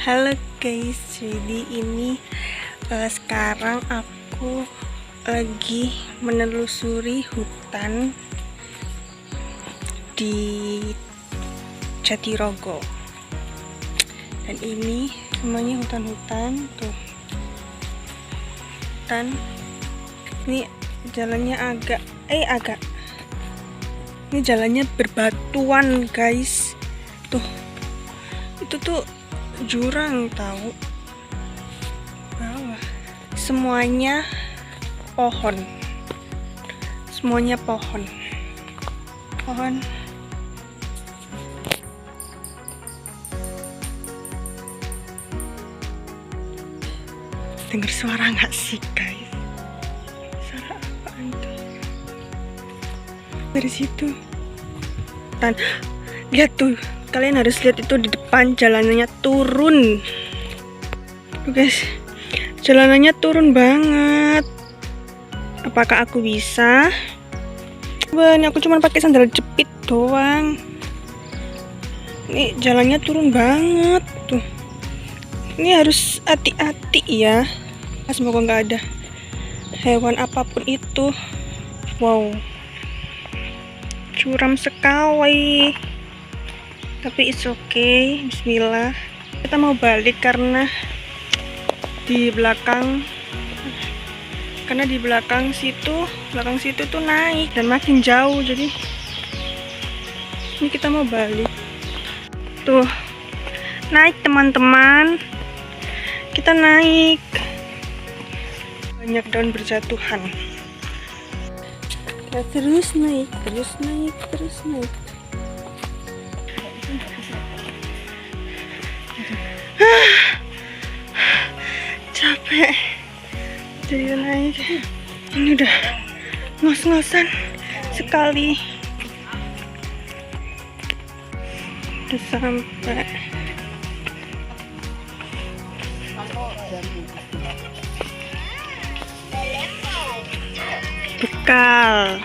Halo guys, jadi ini sekarang aku lagi menelusuri hutan di Jatirogo. Dan ini semuanya hutan-hutan tuh. Hutan. Ini jalannya agak ini jalannya berbatuan guys. Tuh. Itu tuh jurang tahu. Bawah. Semuanya pohon. Semuanya pohon. Pohon. Dengar suara nggak sih guys? Suara apaan tuh? Dari situ. Dan lihat tuh, kalian harus lihat itu di depan jalanannya turun. Tuh guys, jalanannya turun banget. Apakah aku bisa? Ini aku cuma pakai sandal jepit doang. Ini jalannya turun banget tuh. Ini harus hati-hati ya. Semoga nggak ada hewan apapun itu. Wow, curam sekali. Tapi it's okay. Bismillah. Kita mau balik karena di belakang situ tuh naik dan makin jauh, jadi ini kita mau balik. Tuh, naik teman-teman, kita naik. Banyak daun berjatuhan. Kita terus naik. Capek jadi naik. Ini udah ngos-ngosan sekali. Udah sampai. Bekal.